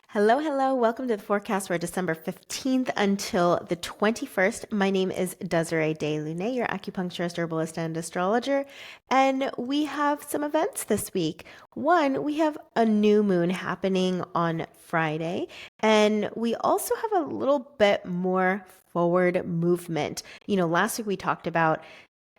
Hello, hello. Welcome to the forecast for December 15th until the 21st. My name is Desiree de Lunae, your acupuncturist, herbalist, and astrologer. And we have some events this week. One, we have a new moon happening on Friday. And we also have a little bit more forward movement. Last week we talked about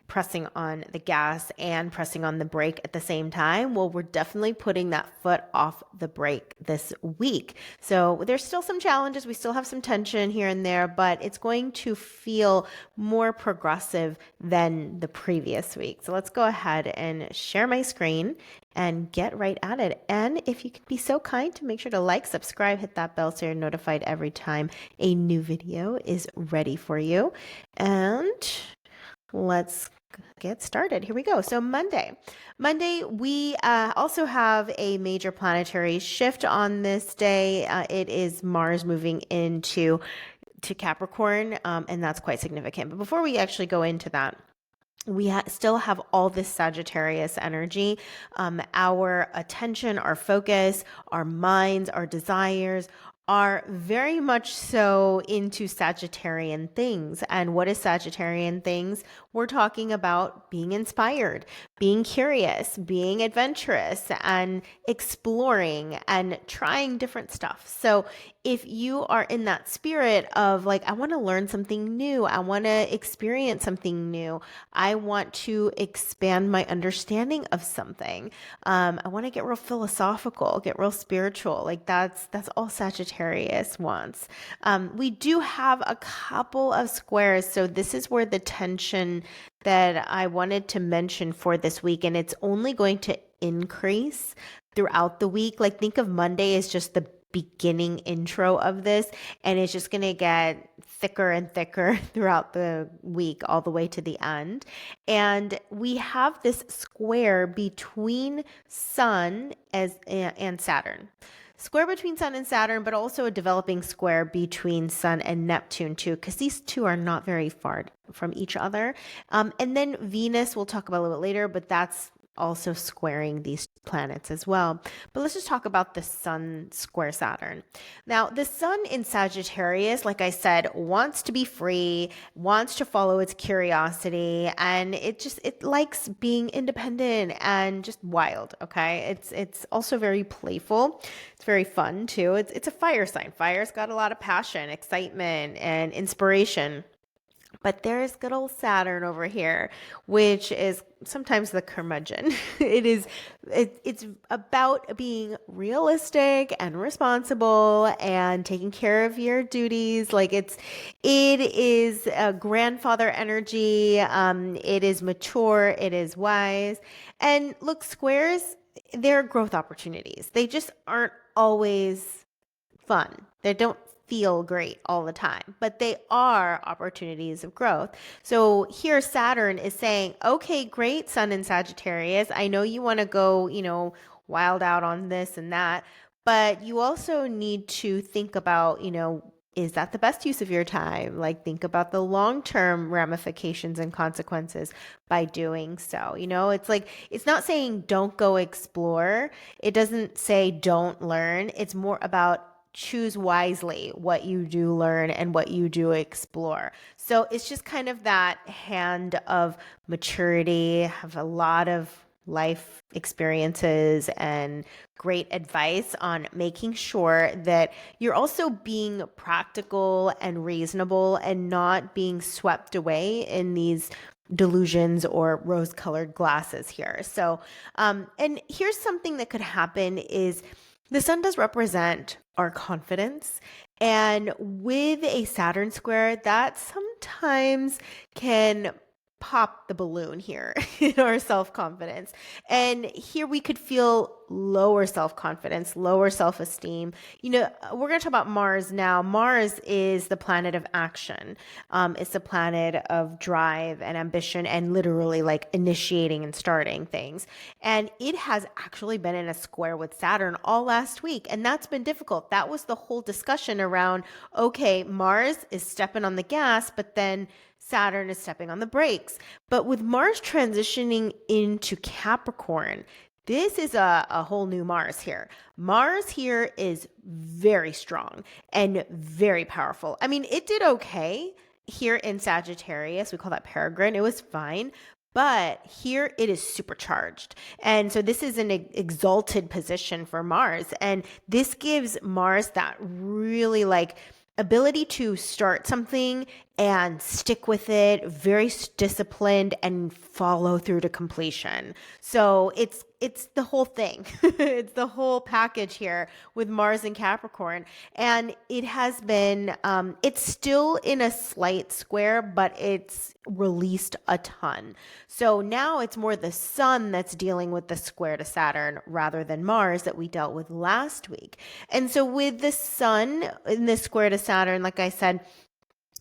pressing on the gas and pressing on the brake at the same time. Well, we're definitely putting that foot off the brake this week. So there's still some challenges. We still have some tension here and there, but it's going to feel more progressive than the previous week. So let's go ahead and share my screen and get right at it. And if you could be so kind to make sure to like, subscribe, hit that bell so you're notified every time a new video is ready for you. And let's get started. Here we go. So Monday, we also have a major planetary shift on this day. It is Mars moving into Capricorn, and that's quite significant. But before we actually go into that, we still have all this Sagittarius energy. Our attention, our focus, our minds, our desires are very much so into Sagittarian things. And what is Sagittarian things? We're talking about being inspired, being curious, being adventurous, and exploring and trying different stuff. So if you are in that spirit of like, I want to learn something new, I want to experience something new, I want to expand my understanding of something, I want to get real philosophical, get real spiritual, like that's all Sagittarius wants. We do have a couple of squares, so this is where the tension that I wanted to mention for this week, and it's only going to increase throughout the week. Like, think of Monday as just the beginning intro of this, and it's just going to get thicker and thicker throughout the week all the way to the end. And we have this square between Sun and Saturn. Square between Sun and Saturn, but also a developing square between Sun and Neptune too, because these two are not very far from each other. And then Venus, we'll talk about a little bit later, but that's also squaring these planets as well. But let's just talk about the Sun square Saturn. Now, the Sun in Sagittarius, like I said, wants to be free, wants to follow its curiosity, and it likes being independent and just wild, okay? It's also very playful. It's very fun too. It's a fire sign. Fire's got a lot of passion, excitement, and inspiration. But there's good old Saturn over here, which is sometimes the curmudgeon. It's about being realistic and responsible and taking care of your duties. Like it is a grandfather energy. It is mature. It is wise. And look, squares, they're growth opportunities. They just aren't always fun. They don't feel great all the time, but they are opportunities of growth. So here Saturn is saying, okay, great, Sun in Sagittarius. I know you want to go, wild out on this and that, but you also need to think about, is that the best use of your time? Like, think about the long-term ramifications and consequences by doing so. It's like, it's not saying don't go explore. It doesn't say don't learn. It's more about choose wisely what you do learn and what you do explore. So it's just kind of that hand of maturity, have a lot of life experiences and great advice on making sure that you're also being practical and reasonable and not being swept away in these delusions or rose-colored glasses here. So, and here's something that could happen is the Sun does represent our confidence. And with a Saturn square, that sometimes can pop the balloon here in our self-confidence. And here we could feel lower self-confidence, lower self-esteem. We're going to talk about Mars now. Mars is the planet of action. It's the planet of drive and ambition and literally like initiating and starting things. And it has actually been in a square with Saturn all last week. And that's been difficult. That was the whole discussion around, okay, Mars is stepping on the gas, but then Saturn is stepping on the brakes. But with Mars transitioning into Capricorn, This is a whole new Mars here. Mars here is very strong and very powerful. I mean, it did okay here in Sagittarius. We call that peregrine. It was fine. But here it is supercharged. And so this is an exalted position for Mars. And this gives Mars that really like ability to start something and stick with it, very disciplined and follow through to completion. So it's the whole thing. It's the whole package here with Mars and Capricorn. And it has been, it's still in a slight square, but it's released a ton. So now it's more the sun that's dealing with the square to Saturn rather than Mars that we dealt with last week. And so with the sun in the square to Saturn, like I said,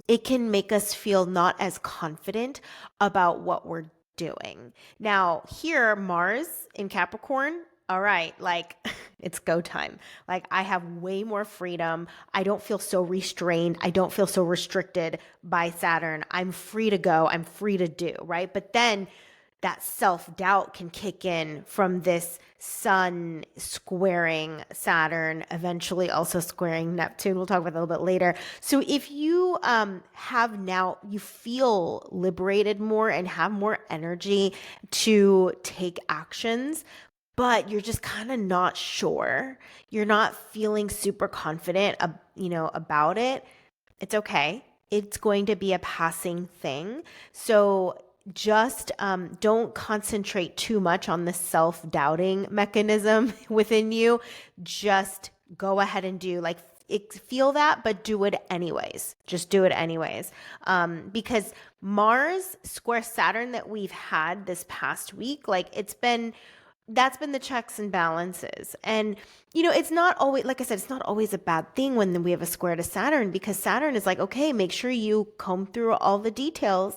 it can make us feel not as confident about what we're doing. Now, here, Mars in Capricorn, all right, like it's go time. Like I have way more freedom. I don't feel so restrained. I don't feel so restricted by Saturn. I'm free to go. I'm free to do, right? But then that self-doubt can kick in from this sun squaring Saturn, eventually also squaring Neptune. We'll talk about that a little bit later. So if you have now, you feel liberated more and have more energy to take actions, but you're just kind of not sure. You're not feeling super confident, about it. It's okay. It's going to be a passing thing. So just don't concentrate too much on the self-doubting mechanism within you. Just go ahead and do feel that, but do it anyways. Just do it anyways. Because Mars square Saturn that we've had this past week, that's been the checks and balances. And, it's not always, like I said, it's not always a bad thing when we have a square to Saturn, because Saturn is like, okay, make sure you comb through all the details.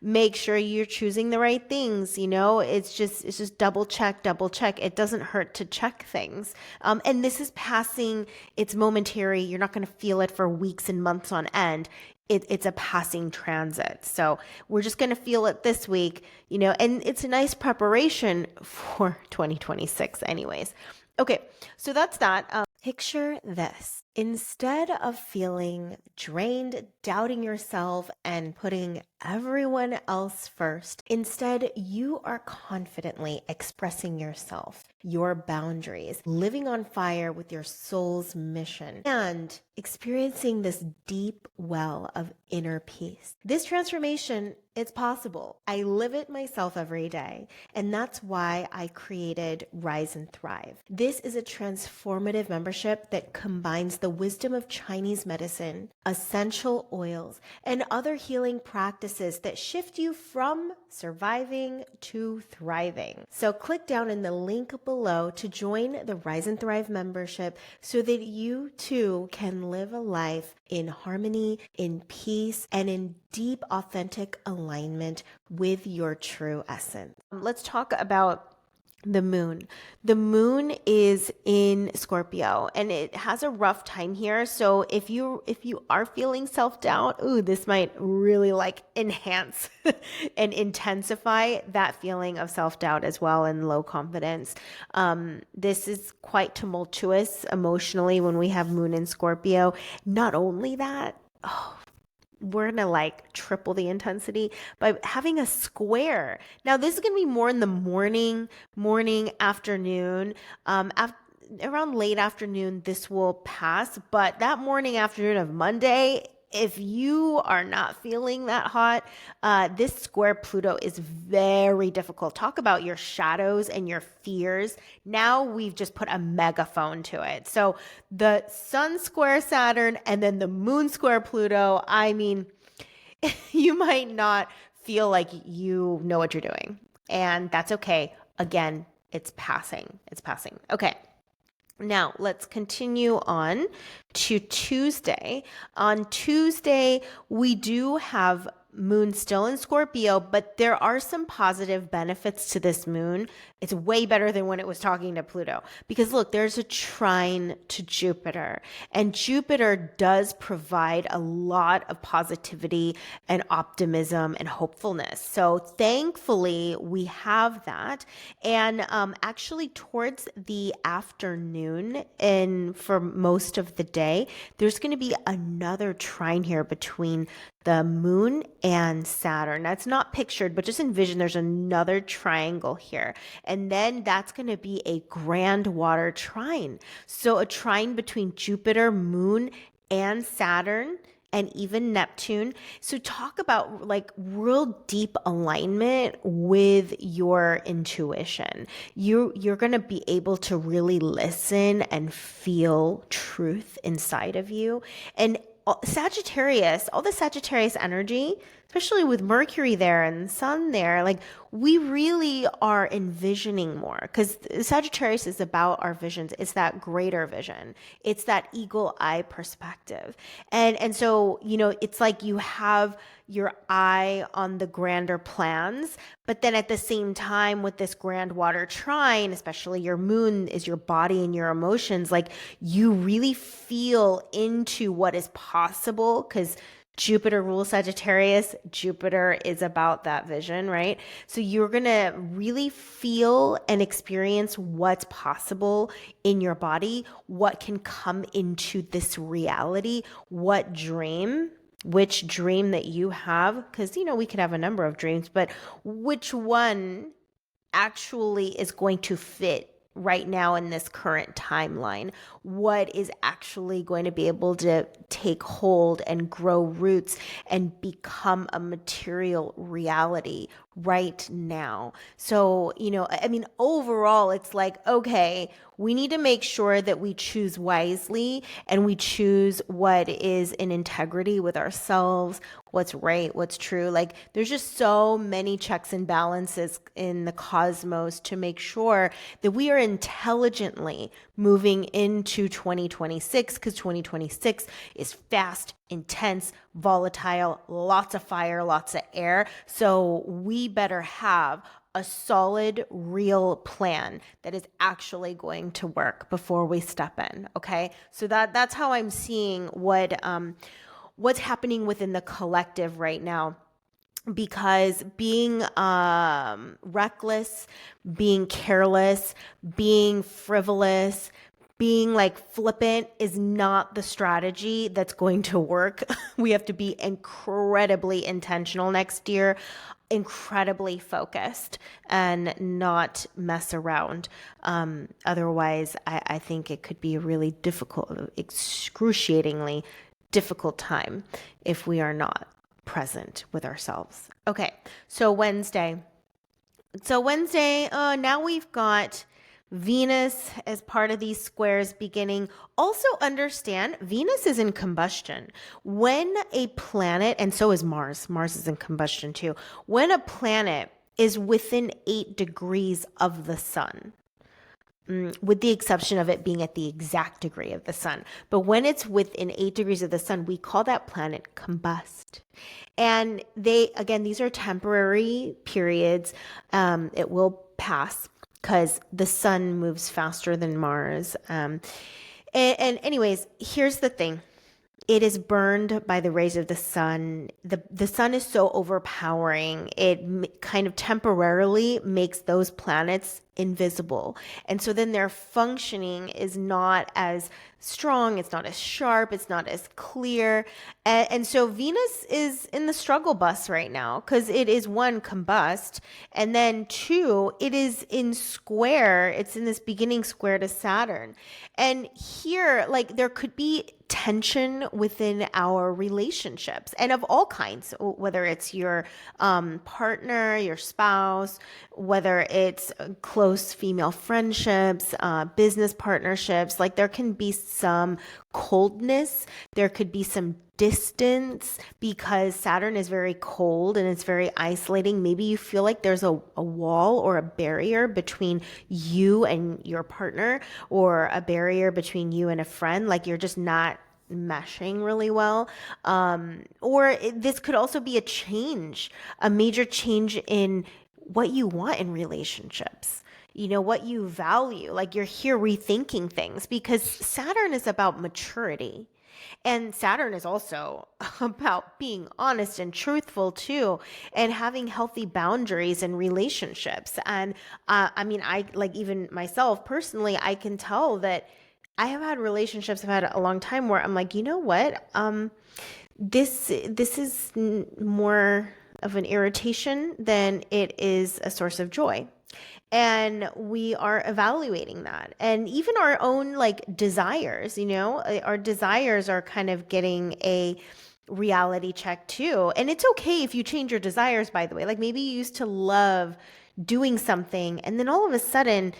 Make sure you're choosing the right things. It's just double check. It doesn't hurt to check things. And this is passing. It's momentary. You're not going to feel it for weeks and months on end. It's a passing transit. So we're just going to feel it this week, and it's a nice preparation for 2026 anyways. Okay. So that's that. Picture this. Instead of feeling drained, doubting yourself, and putting everyone else first, instead, you are confidently expressing yourself, your boundaries, living on fire with your soul's mission, and experiencing this deep well of inner peace. This transformation, it's possible. I live it myself every day, and that's why I created Rise and Thrive. This is a transformative membership that combines the wisdom of Chinese medicine, essential oils, and other healing practices that shift you from surviving to thriving. So click down in the link below to join the Rise and Thrive membership so that you too can live a life in harmony, in peace, and in deep, authentic alignment with your true essence. Let's talk about the moon. The moon is in Scorpio and it has a rough time here. So if you are feeling self-doubt, this might really enhance and intensify that feeling of self-doubt as well, and low confidence. This is quite tumultuous emotionally when we have moon in Scorpio. Not only that, we're going to triple the intensity by having a square. Now, this is going to be more in the morning, afternoon. Around late afternoon, this will pass. But that morning, afternoon of Monday, if you are not feeling that hot, this square Pluto is very difficult. Talk about your shadows and your fears. Now we've just put a megaphone to it. So the sun square Saturn and then the moon square Pluto, I mean, you might not feel like you know what you're doing. And that's okay. Again, it's passing. Okay. Now, let's continue on to Tuesday. On Tuesday, we do have moon still in Scorpio, but there are some positive benefits to this moon, It's way better than when it was talking to Pluto. Because look, there's a trine to Jupiter, and Jupiter does provide a lot of positivity and optimism and hopefulness. So thankfully, we have that. And actually, towards the afternoon and for most of the day, there's going to be another trine here between the moon and Saturn. That's not pictured, but just envision there's another triangle here. And then that's going to be a grand water trine. So a trine between Jupiter, moon, and Saturn, and even Neptune. So talk about like real deep alignment with your intuition. You're going to be able to really listen and feel truth inside of you. And Sagittarius, all the Sagittarius energy, especially with Mercury there and Sun there, like we really are envisioning more because Sagittarius is about our visions. It's that greater vision. It's that eagle eye perspective. And so, it's like you have your eye on the grander plans, but then at the same time with this grand water trine, especially your moon is your body and your emotions, like you really feel into what is possible because Jupiter rules Sagittarius. Jupiter is about that vision, right? So you're going to really feel and experience what's possible in your body, what can come into this reality, which dream that you have, because, we could have a number of dreams, but which one actually is going to fit right now in this current timeline? What is actually going to be able to take hold and grow roots and become a material reality right now? So, overall, it's like, okay, we need to make sure that we choose wisely and we choose what is in integrity with ourselves, what's right, what's true. Like there's just so many checks and balances in the cosmos to make sure that we are intelligently moving into 2026, because 2026 is fast, intense, volatile, lots of fire, lots of air. So we better have a solid, real plan that is actually going to work before we step in. Okay. So that's how I'm seeing what's happening within the collective right now. Because being reckless, being careless, being frivolous, being like flippant is not the strategy that's going to work. We have to be incredibly intentional next year, incredibly focused, and not mess around. Otherwise, I think it could be a really difficult, excruciatingly difficult time if we are not present with ourselves. Okay, so Wednesday. Now we've got Venus as part of these squares beginning. Also understand Venus is in combustion. When a planet, and so is Mars is in combustion too. When a planet is within 8 degrees of the sun, with the exception of it being at the exact degree of the sun. But when it's within 8 degrees of the sun, we call that planet combust. And these are temporary periods. It will pass because the sun moves faster than Mars. And anyways, here's the thing. It is burned by the rays of the sun. The sun is so overpowering. It kind of temporarily makes those planets invisible. And so then their functioning is not as strong, it's not as sharp, it's not as clear. And so Venus is in the struggle bus right now because it is one, combust, and then two, it is in square. It's in this beginning square to Saturn. And here, like there could be tension within our relationships and of all kinds, whether it's your partner, your spouse, whether it's close female friendships, business partnerships. Like there can be some coldness, there could be some distance because Saturn is very cold and it's very isolating. Maybe you feel like there's a wall or a barrier between you and your partner, or a barrier between you and a friend, like you're just not meshing really well. This could also be a major change in what you want in relationships. what you value. Like you're here rethinking things because Saturn is about maturity. And Saturn is also about being honest and truthful too, and having healthy boundaries and relationships. And I mean, I like even myself personally, I can tell that I have had relationships I've had a long time where I'm like, you know what? This is more of an irritation than it is a source of joy. And we are evaluating that. And even our own like desires, our desires are kind of getting a reality check too. And it's okay if you change your desires, by the way. Like maybe you used to love doing something and then all of a sudden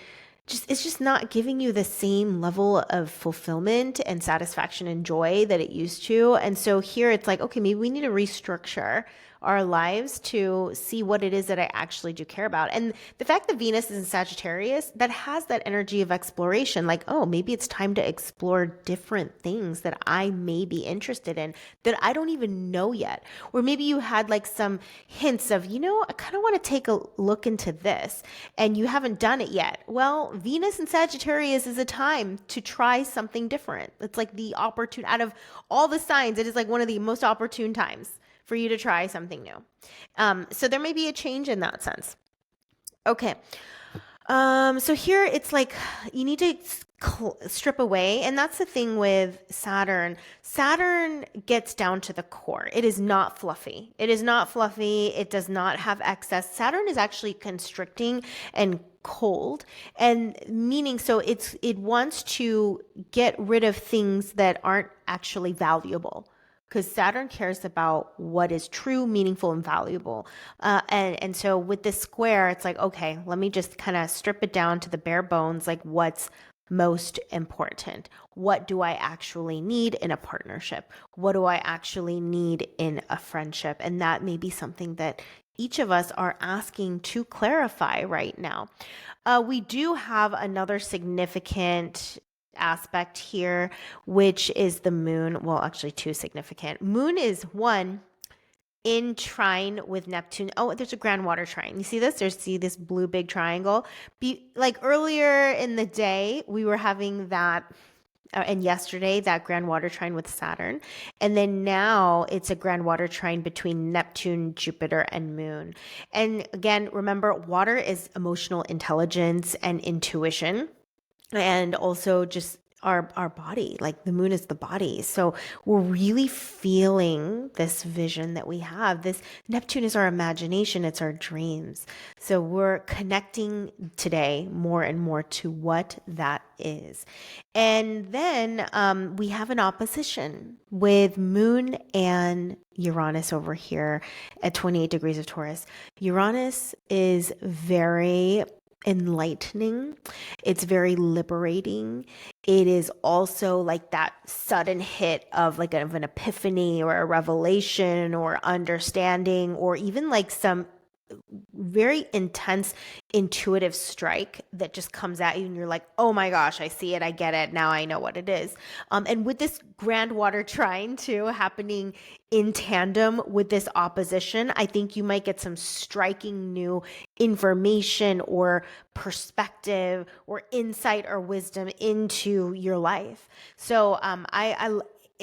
it's just not giving you the same level of fulfillment and satisfaction and joy that it used to. And so here it's like, okay, maybe we need to restructure our lives to see what it is that I actually do care about. And the fact that Venus is in Sagittarius, that has that energy of exploration. Like, oh, maybe it's time to explore different things that I may be interested in that I don't even know yet. Or maybe you had like some hints of, I kind of want to take a look into this and you haven't done it yet. Well, Venus in Sagittarius is a time to try something different. It's like the opportune, out of all the signs, it is like one of the most opportune times for you to try something new. So there may be a change in that sense. Okay. So here it's like you need to strip away. And that's the thing with Saturn. Saturn gets down to the core. It is not fluffy. It is not fluffy. It does not have excess. Saturn is actually constricting and cold, and meaning so it wants to get rid of things that aren't actually valuable, because Saturn cares about what is true, meaningful, and valuable. And so with this square, it's like, okay, let me just kind of strip it down to the bare bones, like what's most important. What do I actually need in a partnership? What do I actually need in a friendship? And that may be something that each of us are asking to clarify right now. We do have another significant aspect here, which is the moon. Well, actually, two significant. Moon is one in trine with Neptune. Oh, there's a grand water trine. You see this? See this blue big triangle? Like earlier in the day, we were having that. And yesterday, that grand water trine with Saturn. And then now it's a grand water trine between Neptune, Jupiter, and Moon. And again, remember, water is emotional intelligence and intuition, and also just our body. Like the moon is the body, so we're really feeling this vision that we have. This Neptune is our imagination, it's our dreams, so we're connecting today more and more to what that is. And then we have an opposition with Moon and Uranus over here at 28 degrees of Taurus. Uranus is very enlightening. It's very liberating. It is also like that sudden hit of like of an epiphany or a revelation or understanding, or even like some very intense intuitive strike that just comes at you and you're like, oh my gosh, I see it, I get it, now I know what it is. And with this grand water trine too happening in tandem with this opposition, I think you might get some striking new information or perspective or insight or wisdom into your life. So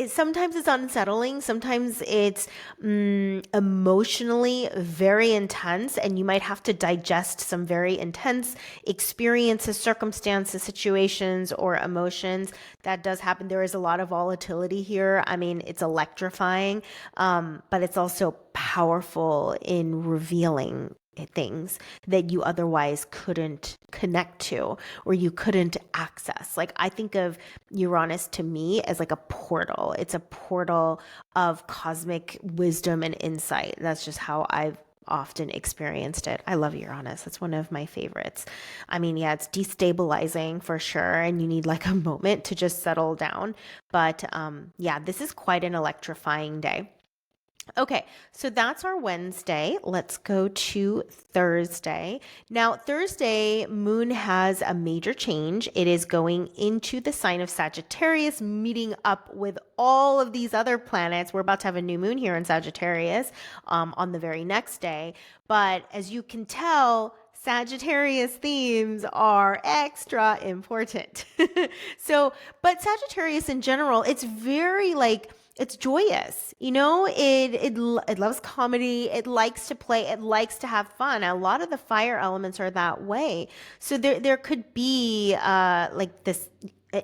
sometimes it's unsettling. Sometimes it's emotionally very intense, and you might have to digest some very intense experiences, circumstances, situations, or emotions. That does happen. There is a lot of volatility here. I mean, it's electrifying, but it's also powerful in revealing things that you otherwise couldn't connect to or you couldn't access. Like I think of Uranus to me as like a portal. It's a portal of cosmic wisdom and insight. That's just how I've often experienced it. I love Uranus. That's one of my favorites. I mean, yeah, it's destabilizing for sure, and you need like a moment to just settle down. But yeah, this is quite an electrifying day. Okay, so that's our Wednesday. Let's go to Thursday. Now, Thursday, Moon has a major change. It is going into the sign of Sagittarius, meeting up with all of these other planets. We're about to have a new moon here in Sagittarius on the very next day. But as you can tell, Sagittarius themes are extra important. So, but Sagittarius in general, it's very like it's joyous. It loves comedy. It likes to play. It likes to have fun. A lot of the fire elements are that way. So there could be like this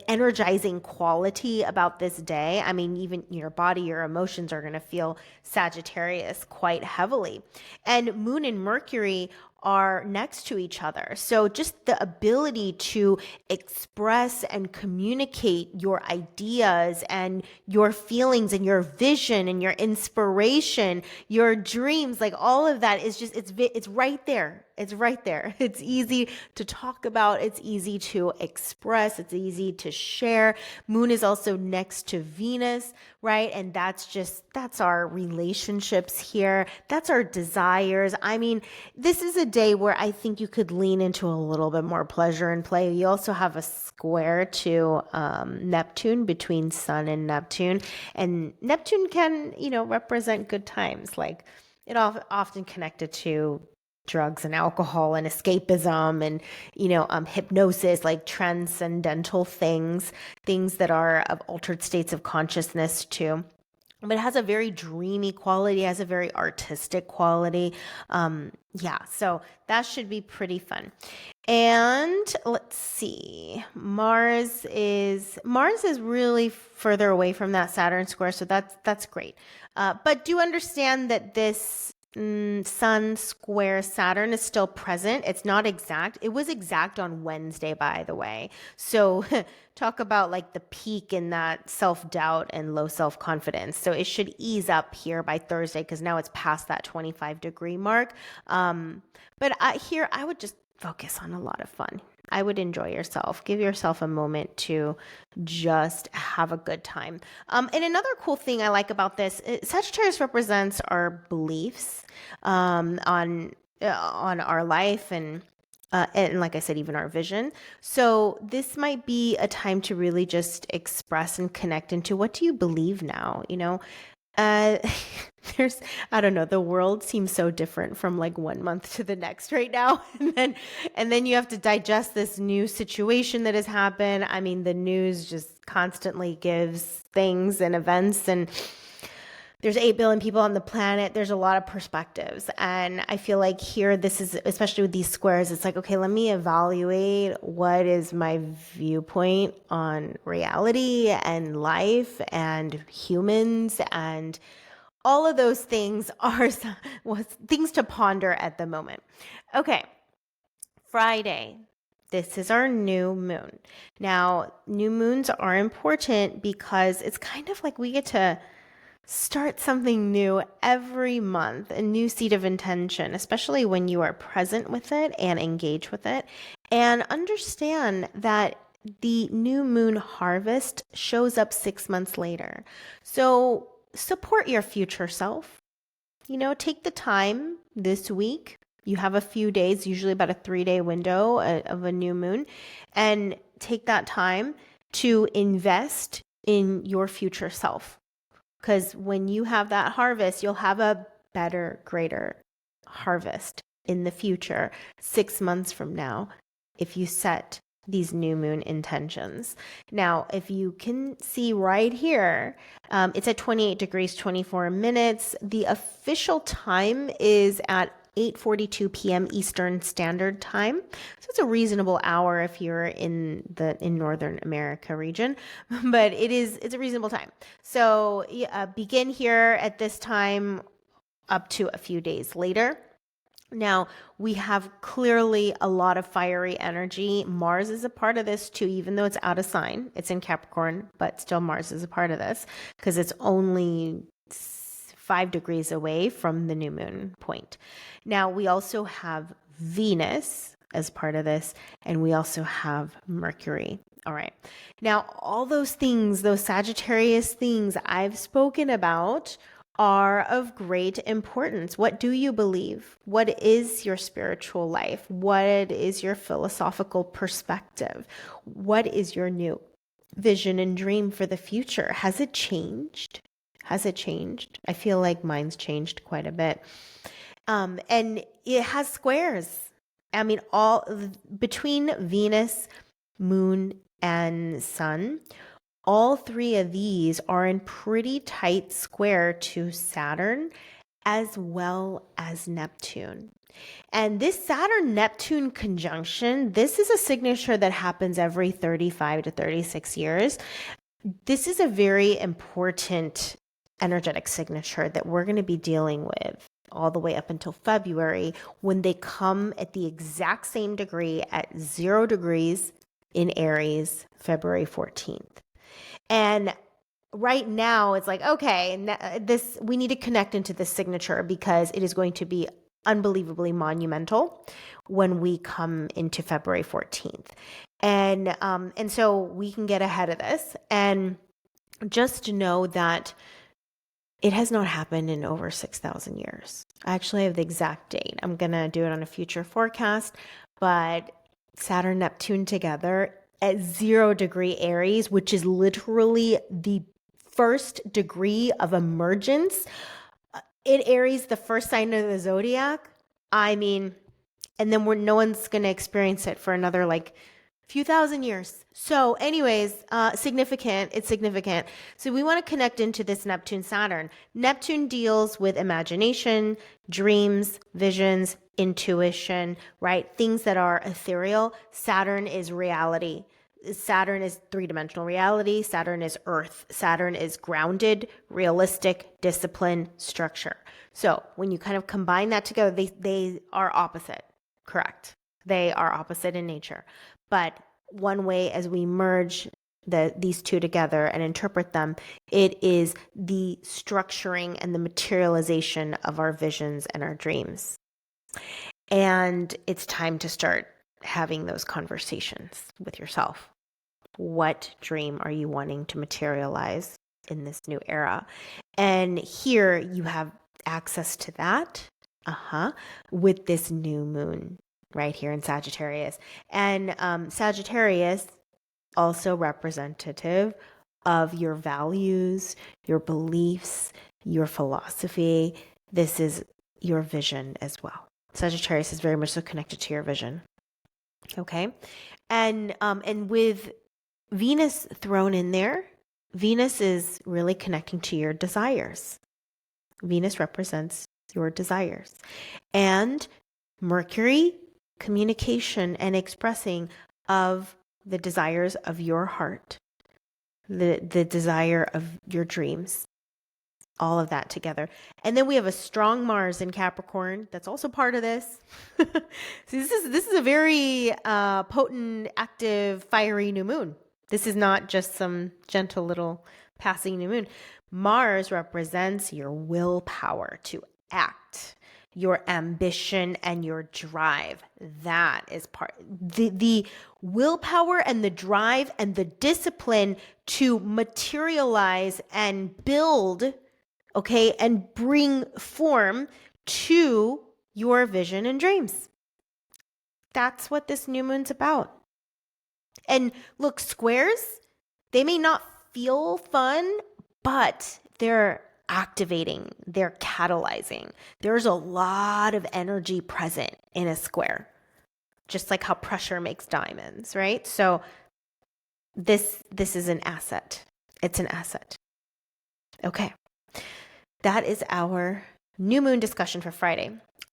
energizing quality about this day. I mean, even your body, your emotions are going to feel Sagittarius quite heavily. And Moon and Mercury are next to each other. So just the ability to express and communicate your ideas and your feelings and your vision and your inspiration, your dreams, like all of that is just, it's right there. It's right there. It's easy to talk about. It's easy to express. It's easy to share. Moon is also next to Venus, right? And that's our relationships here. That's our desires. I mean, this is a day where I think you could lean into a little bit more pleasure and play. You also have a square to Neptune between Sun and Neptune. And Neptune can, represent good times. Like it often connected to drugs and alcohol and escapism and hypnosis, like transcendental things that are of altered states of consciousness too. But it has a very dreamy quality, has a very artistic quality. Yeah, so that should be pretty fun. And let's see, Mars is really further away from that Saturn square, so that's great. But do understand that this Sun square Saturn is still present. It's not exact. It was exact on Wednesday, by the way. So talk about like the peak in that self-doubt and low self-confidence. So it should ease up here by Thursday because now it's past that 25-degree mark. But here I would just focus on a lot of fun. I would enjoy yourself. Give yourself a moment to just have a good time. And another cool thing I like about this, Sagittarius represents our beliefs on our life and like I said, even our vision. So this might be a time to really just express and connect into what do you believe now? Uh, I don't know, the world seems so different from like one month to the next right now. And then you have to digest this new situation that has happened. I mean, the news just constantly gives things and events, and there's 8 billion people on the planet. There's a lot of perspectives. And I feel like here, this is, especially with these squares, it's like, okay, let me evaluate what is my viewpoint on reality and life and humans, and all of those things are things to ponder at the moment. Okay, Friday. This is our new moon. Now, new moons are important because it's kind of like we get to start something new every month, a new seed of intention, especially when you are present with it and engage with it. And understand that the new moon harvest shows up 6 months later. So support your future self. Take the time this week. You have a few days, usually about a 3-day window of a new moon, and take that time to invest in your future self. Because when you have that harvest, you'll have a better, greater harvest in the future, 6 months from now, if you set these new moon intentions. Now, if you can see right here, it's at 28 degrees, 24 minutes. The official time is at 8:42 p.m. Eastern Standard Time. So it's a reasonable hour if you're in Northern America region, but it's a reasonable time. So begin here at this time up to a few days later. Now, we have clearly a lot of fiery energy. Mars is a part of this too, even though it's out of sign. It's in Capricorn, but still Mars is a part of this because it's only 5 degrees away from the new moon point. Now, we also have Venus as part of this, and we also have Mercury. All right. Now, all those things, those Sagittarius things I've spoken about are of great importance. What do you believe? What is your spiritual life? What is your philosophical perspective? What is your new vision and dream for the future? Has it changed? Has it changed? I feel like mine's changed quite a bit. And it has squares. I mean, all between Venus, Moon, and Sun, all three of these are in pretty tight square to Saturn as well as Neptune. And this Saturn-Neptune conjunction, this is a signature that happens every 35 to 36 years. This is a very important energetic signature that we're going to be dealing with all the way up until February, when they come at the exact same degree at 0 degrees in Aries, February 14th. And right now it's like, okay, we need to connect into this signature because it is going to be unbelievably monumental when we come into February 14th. And so we can get ahead of this and just know that it has not happened in over 6,000 years. I actually have the exact date. I'm going to do it on a future forecast, but Saturn, Neptune together at 0 degree Aries, which is literally the first degree of emergence in Aries, the first sign of the zodiac. I mean, and then no one's going to experience it for another like few thousand years. So anyways, significant. It's significant. So we want to connect into this Neptune Saturn. Neptune deals with imagination, dreams, visions, intuition, right? Things that are ethereal. Saturn is reality. Saturn is three-dimensional reality. Saturn is earth. Saturn is grounded, realistic, discipline, structure. So when you kind of combine that together, they are opposite. Correct. They are opposite in nature. But one way as we merge these two together and interpret them, it is the structuring and the materialization of our visions and our dreams. And it's time to start having those conversations with yourself. What dream are you wanting to materialize in this new era? And here you have access to that with this new moon right here in Sagittarius. And Sagittarius, also representative of your values, your beliefs, your philosophy. This is your vision as well. Sagittarius is very much so connected to your vision. Okay. And with Venus thrown in there, Venus is really connecting to your desires. Venus represents your desires. And Mercury, communication and expressing of the desires of your heart, the desire of your dreams, all of that together. And then we have a strong Mars in Capricorn that's also part of this. So this is a very potent, active, fiery new moon. This is not just some gentle little passing new moon. Mars represents your willpower to act, your ambition and your drive. That is part, the willpower and the drive and the discipline to materialize and build, okay, and bring form to your vision and dreams. That's what this new moon's about. And look, squares, they may not feel fun, but they're activating, they're catalyzing. There's a lot of energy present in a square, just like how pressure makes diamonds, right? So this is an asset. It's an asset. Okay. That is our new moon discussion for Friday.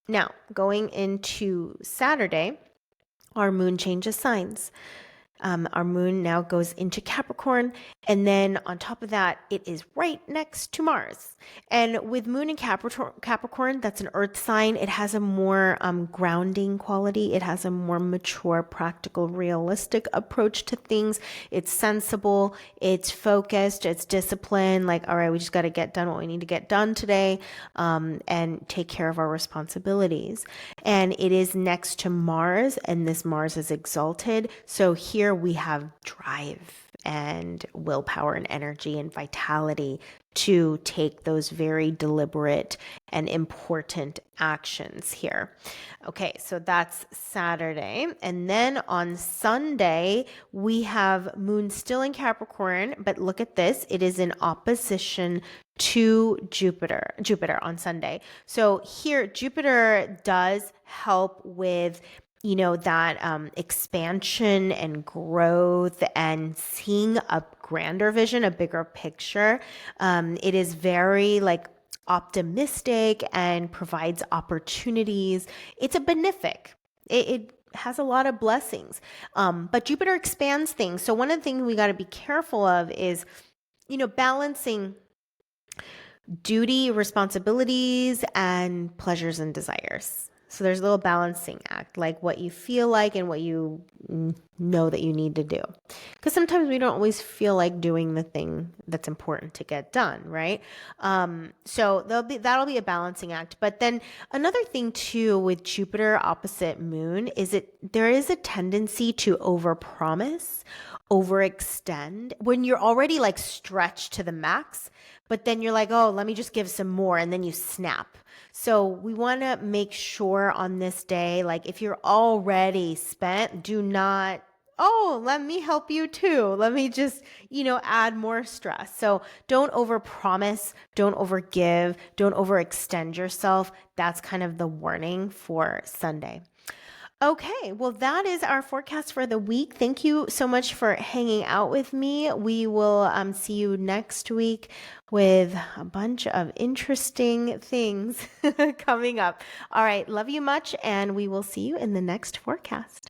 Now, going into Saturday, our moon changes signs. Our moon now goes into Capricorn, and then on top of that, it is right next to Mars. And with moon in Capricorn, that's an earth sign. It has a more grounding quality. It has a more mature, practical, realistic approach to things. It's sensible, it's focused, it's disciplined. Like, all right, we just got to get done what we need to get done today, and take care of our responsibilities. And it is next to Mars, and this Mars is exalted. So here we have drive and willpower and energy and vitality to take those very deliberate and important actions here. Okay, so that's Saturday. And then on Sunday, we have moon still in Capricorn, but look at this. It is in opposition to Jupiter on Sunday. So here, Jupiter does help with that expansion and growth and seeing a grander vision, a bigger picture. It is very like optimistic and provides opportunities. It's a benefic. It has a lot of blessings. But Jupiter expands things. So one of the things we got to be careful of is, balancing duty, responsibilities, and pleasures and desires. So there's a little balancing act, like what you feel like and what you know that you need to do. Because sometimes we don't always feel like doing the thing that's important to get done, right? So that'll be a balancing act. But then another thing too with Jupiter opposite Moon is there is a tendency to overpromise, overextend when you're already like stretched to the max. But then you're like, oh, let me just give some more. And then you snap. So we want to make sure on this day, like if you're already spent, do not, oh, let me help you too. Let me just, add more stress. So don't overpromise, don't overgive, don't overextend yourself. That's kind of the warning for Sunday. Okay, well, that is our forecast for the week. Thank you so much for hanging out with me. We will see you next week with a bunch of interesting things coming up. All right, love you much, and we will see you in the next forecast.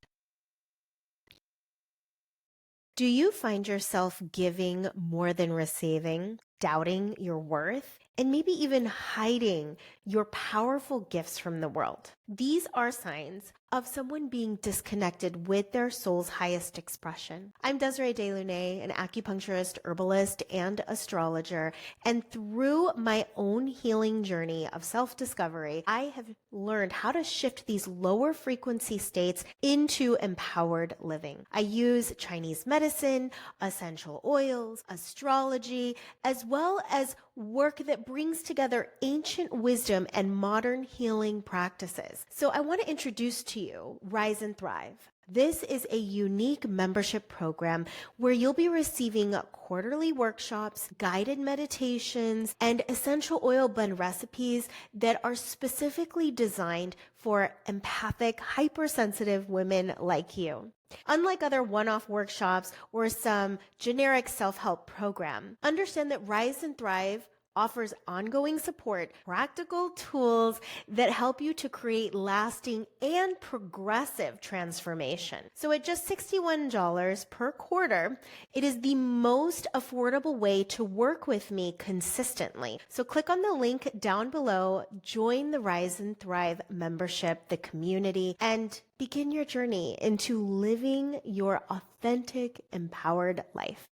Do you find yourself giving more than receiving, doubting your worth, and maybe even hiding your powerful gifts from the world? These are signs of someone being disconnected with their soul's highest expression. I'm Desiree Lunae, an acupuncturist, herbalist, and astrologer. And through my own healing journey of self-discovery, I have learned how to shift these lower frequency states into empowered living. I use Chinese medicine, essential oils, astrology, as well as work that brings together ancient wisdom and modern healing practices. So I want to introduce to you Rise and Thrive. This is a unique membership program where you'll be receiving quarterly workshops, guided meditations, and essential oil blend recipes that are specifically designed for empathic, hypersensitive women like you. Unlike other one-off workshops or some generic self-help program, understand that Rise and Thrive offers ongoing support, practical tools that help you to create lasting and progressive transformation. So at just $61 per quarter, it is the most affordable way to work with me consistently. So click on the link down below, join the Rise and Thrive membership, the community, and begin your journey into living your authentic, empowered life.